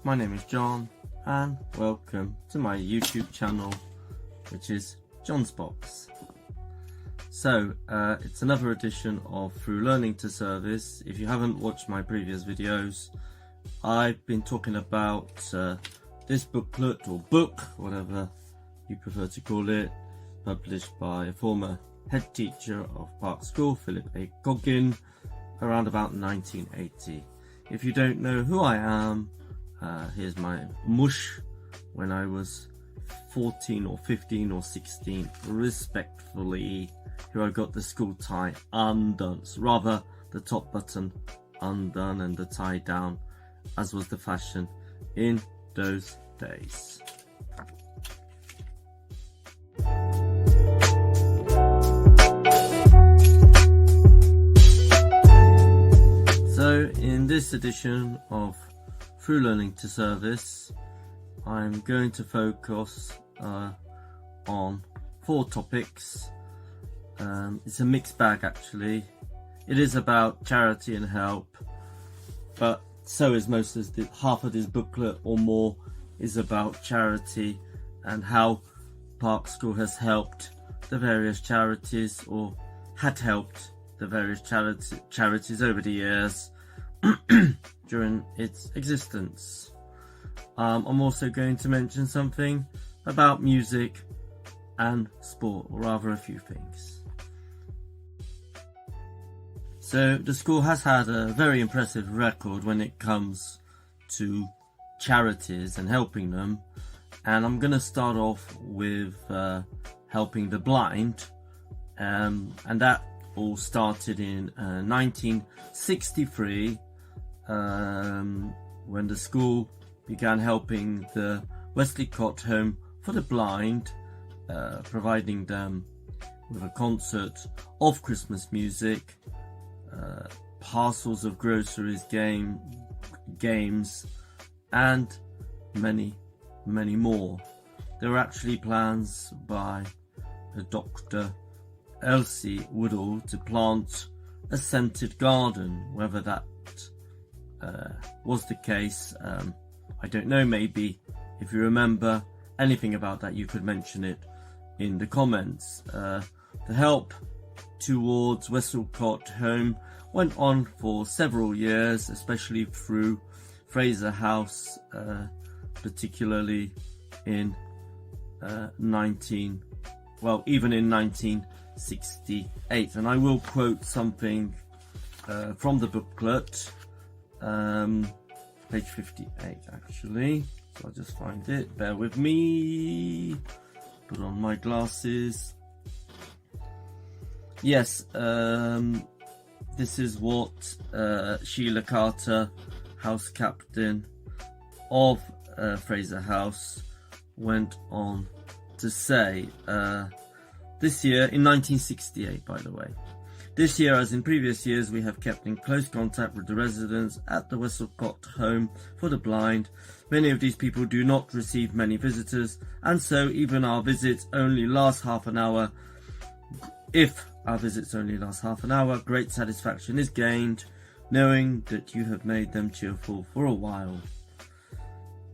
my name is John and welcome to my YouTube channel, which is John's Box. So it's another edition of Through Learning to Service. If you haven't watched my previous videos, I've been talking about this booklet or book, whatever you prefer to call it, published by a former head teacher of Park School, Philip A. Goggin, around about 1980. If you don't know who I am, here's my mush when I was 14 or 15 or 16, respectfully. Here I got the school tie undone, so rather the top button undone and the tie down, as was the fashion in those days. So in this edition of Through Learning to Service, I'm going to focus on 4 topics. It's a mixed bag actually. It is about charity and help, but so is half of this booklet or more is about charity and how Park School has helped the various charities or had helped the various charities over the years during its existence. I'm also going to mention something about music and sport, or rather a few things. So the school has had a very impressive record when it comes to charities and helping them, and I'm going to start off with helping the blind, and that all started in 1963 when the school began helping the Westcott Home for the Blind, providing them with a concert of Christmas music, parcels of groceries, games, and many more. There were actually plans by Dr. Elsie Woodall to plant a scented garden. Whether that was the case, I don't know. Maybe if you remember anything about that, you could mention it in the comments. The help towards Westcott Home went on for several years, especially through Fraser House, particularly in even in 1968. And I will quote something from the booklet, page 58 actually, so I'll just find it, bear with me, put on my glasses. Yes, this is what Sheila Carter, house captain of Fraser House, went on to say this year, in 1968 by the way. This year, as in previous years, we have kept in close contact with the residents at the Westcott Home for the Blind. Many of these people do not receive many visitors, and so even our visits only last half an hour. If our visits only last half an hour, great satisfaction is gained, knowing that you have made them cheerful for a while.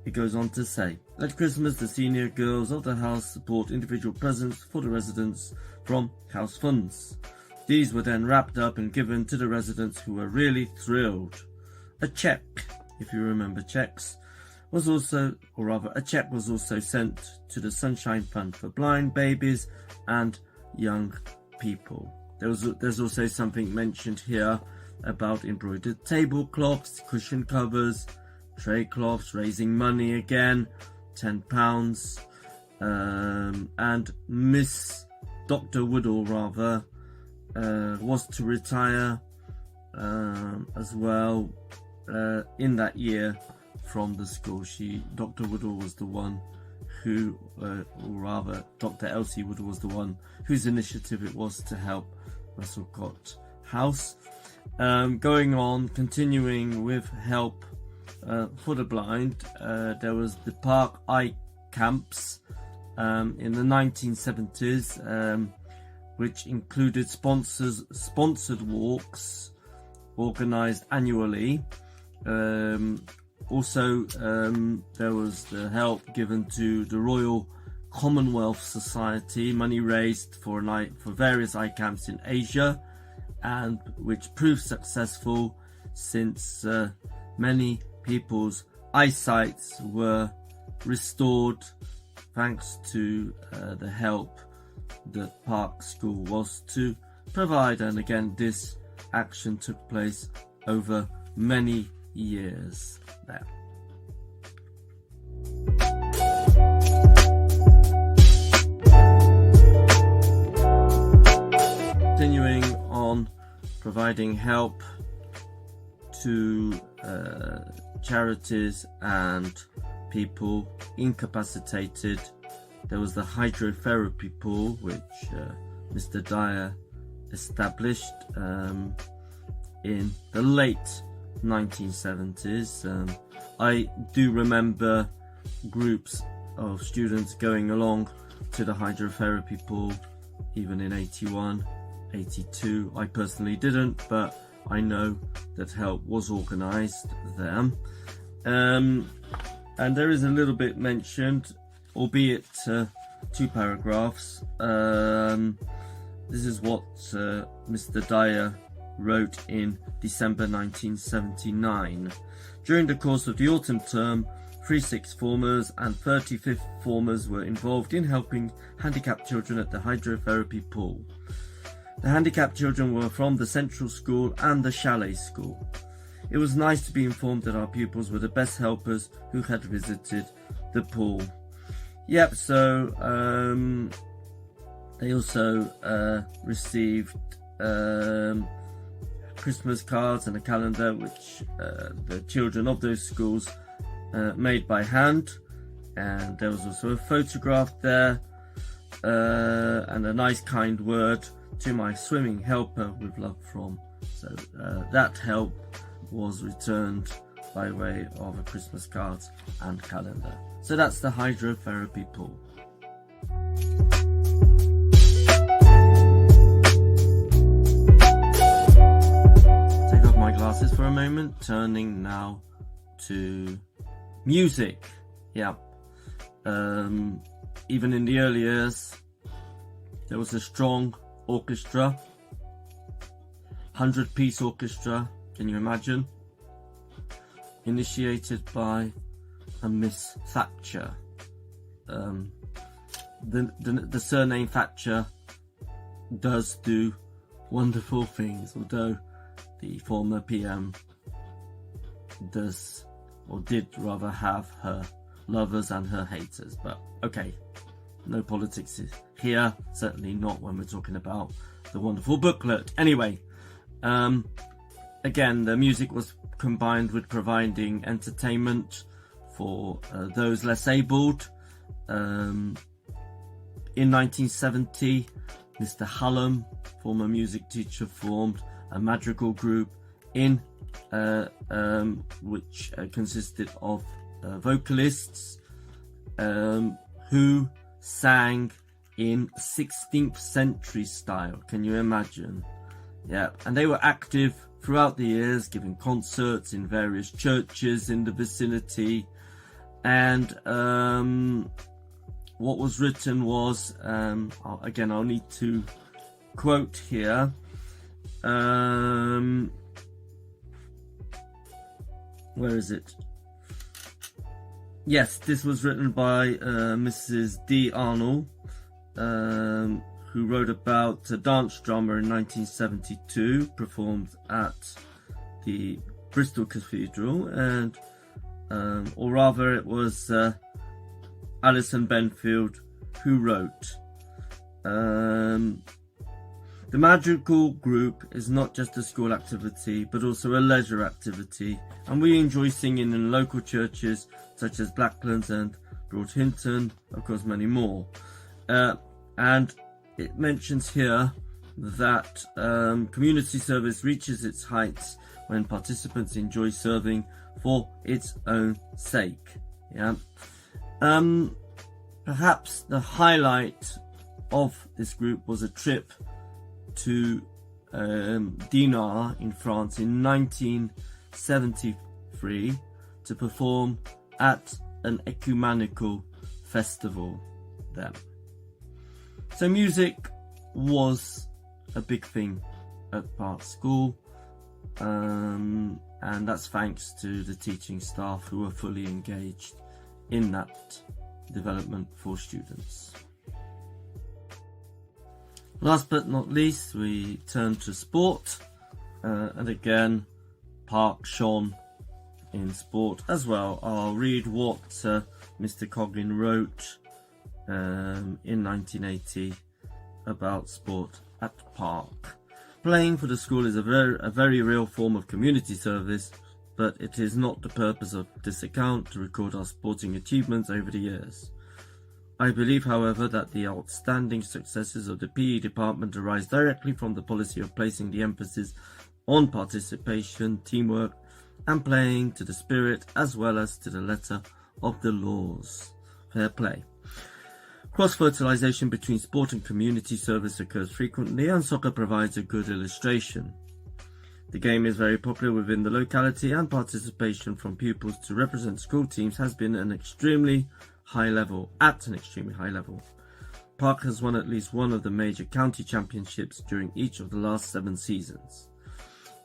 It goes on to say, at Christmas, the senior girls of the house support individual presents for the residents from house funds. These were then wrapped up and given to the residents, who were really thrilled. A cheque, if you remember checks, was also, or rather a cheque was also sent to the Sunshine Fund for blind babies and young people. There's also something mentioned here about embroidered tablecloths, cushion covers, tray cloths, raising money again, £10, and Miss Dr. Woodall was to retire as well in that year from the school. Dr. Woodall was the one who, or rather Dr. Elsie Woodall was the one whose initiative it was to help Westcott House. Going on, continuing with help for the blind, there was the Park Eye Camps in the 1970s, which included sponsored walks organised annually Also, there was the help given to the Royal Commonwealth Society, money raised for various eye camps in Asia, and which proved successful since many people's eyesights were restored thanks to the help that Park School was to provide. And again, this action took place over many years there. Continuing on providing help to charities and people incapacitated, there was the hydrotherapy pool which Mr. Dyer established in the late 1970s. I do remember groups of students going along to the hydrotherapy pool even in 81, 82. I personally didn't, but I know that help was organised there. And there is a little bit mentioned, albeit 2 paragraphs. This is what Mr. Dyer wrote in December 1979. During the course of the autumn term, 3 sixth formers and 35th formers were involved in helping handicapped children at the hydrotherapy pool. The handicapped children were from the Central School and the Chalet School. It was nice to be informed that our pupils were the best helpers who had visited the pool. Yep, so they also received Christmas cards and a calendar which the children of those schools made by hand, and there was also a photograph there and a nice kind word to my swimming helper with love from. So that help was returned by way of a Christmas card and calendar. So that's the hydrotherapy pool. Take off my glasses for a moment, turning now to music. Yeah. Even in the early years, there was a strong orchestra, 100-piece orchestra, can you imagine? Initiated by a Miss Thatcher. The surname Thatcher does do wonderful things, although the former PM does, or did rather, have her lovers and her haters. But okay, no politics here, certainly not when we're talking about the wonderful booklet. Anyway, again, the music was combined with providing entertainment for those less abled. In 1970, Mr. Hallam, former music teacher, formed a madrigal group in which consisted of vocalists who sang in 16th century style. Can you imagine? Yeah, and they were active throughout the years, giving concerts in various churches in the vicinity. And what was written was, again, I'll need to quote here. Where is it? Yes, this was written by Mrs. D. Arnold, who wrote about a dance drama in 1972, performed at the Bristol Cathedral, and or rather it was Alison Benfield who wrote. The madrigal group is not just a school activity, but also a leisure activity, and we enjoy singing in local churches such as Blacklands and Broadhinton, of course many more. And it mentions here that community service reaches its heights when participants enjoy serving for its own sake. Yeah. Perhaps the highlight of this group was a trip to Dinard in France in 1973 to perform at an ecumenical festival there. So music was a big thing at Park School, and that's thanks to the teaching staff who were fully engaged in that development for students. Last but not least, we turn to sport, and again Park shone in sport as well. I'll read what Mr. Coggin wrote in 1980 about sport at Park. Playing for the school is a very real form of community service, but it is not the purpose of this account to record our sporting achievements over the years. I believe, however, that the outstanding successes of the PE department arise directly from the policy of placing the emphasis on participation, teamwork, and playing to the spirit as well as to the letter of the laws. Fair play. Cross-fertilization between sport and community service occurs frequently, and soccer provides a good illustration. The game is very popular within the locality, and participation from pupils to represent school teams has been at an extremely high level. Park has won at least one of the major county championships during each of the last 7 seasons.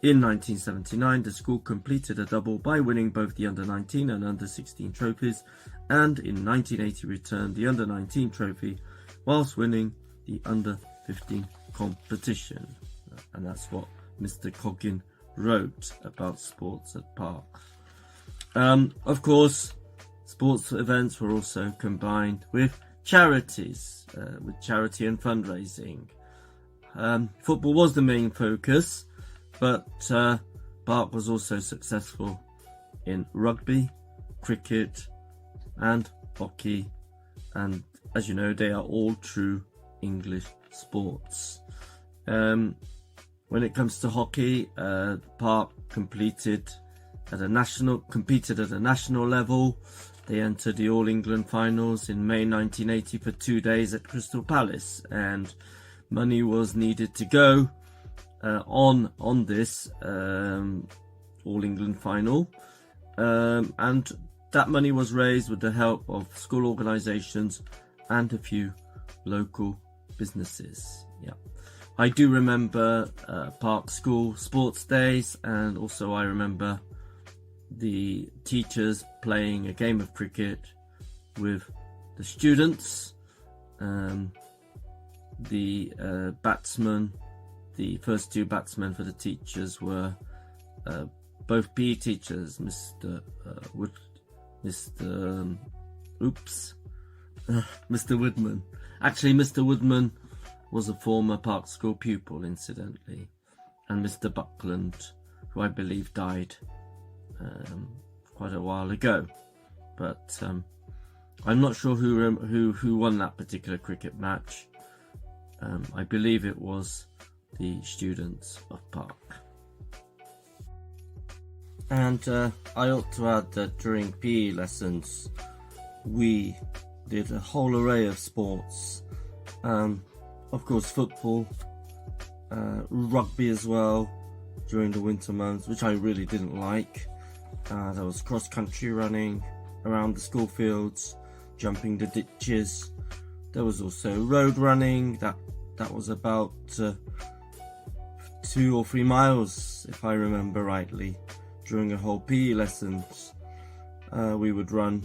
In 1979, the school completed a double by winning both the under-19 and under-16 trophies, and in 1980 returned the under-19 trophy whilst winning the under-15 competition. And that's what Mr. Coggin wrote about sports at Park. Of course, sports events were also combined with charities, with charity and fundraising. Football was the main focus, but Park was also successful in rugby, cricket and hockey, and as you know, they are all true English sports. When it comes to hockey, Park competed at a national level. They entered the All England finals in May 1980 for 2 days at Crystal Palace, and money was needed to go on this All England final, and that money was raised with the help of school organisations and a few local businesses. Yeah, I do remember Park School sports days, and also I remember the teachers playing a game of cricket with the students. The first 2 batsmen for the teachers were both PE teachers, Mr. Woodman. Actually, Mr. Woodman was a former Park School pupil, incidentally, and Mr. Buckland, who I believe died quite a while ago. But I'm not sure who won that particular cricket match. I believe it was the students of Park. And I ought to add that during PE lessons we did a whole array of sports. Of course, football, rugby as well during the winter months, which I really didn't like. There was cross-country running around the school fields, jumping the ditches. There was also road running. That was about 2 or 3 miles, if I remember rightly. During a whole PE lessons, we would run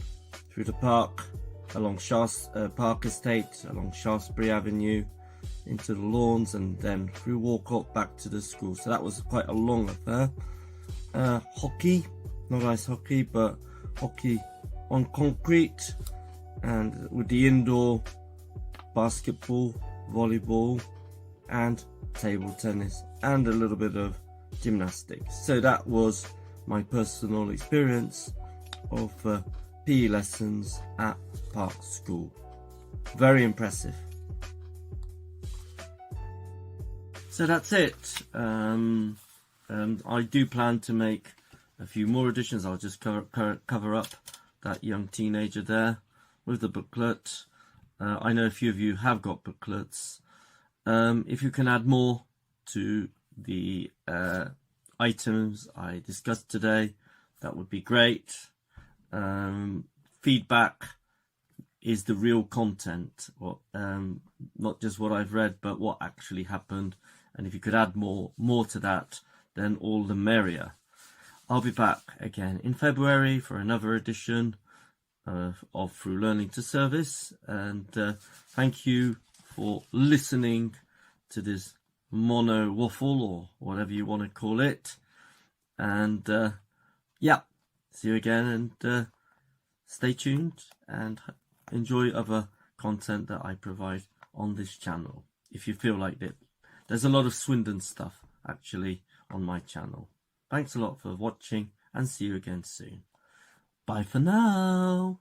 through the park, along Park Estate, along Shaftesbury Avenue, into the lawns, and then through Walcott back to the school. So that was quite a long affair. Hockey, not ice hockey, but hockey on concrete, and with the indoor basketball, volleyball, and table tennis, and a little bit of gymnastics. So that was my personal experience of PE lessons at Park School. Very impressive. So that's it. I do plan to make a few more editions. I'll just cover up that young teenager there with the booklet. I know a few of you have got booklets. If you can add more to the items I discussed today, that would be great. feedback is the real content, not just what I've read, but what actually happened. And if you could add more to that, then all the merrier. I'll be back again in February for another edition of Through Learning to Service. And thank you for listening to this mono waffle, or whatever you want to call it. And yeah, see you again, and stay tuned and enjoy other content that I provide on this channel if you feel like it. There's a lot of Swindon stuff actually on my channel. Thanks a lot for watching, and see you again soon. Bye for now.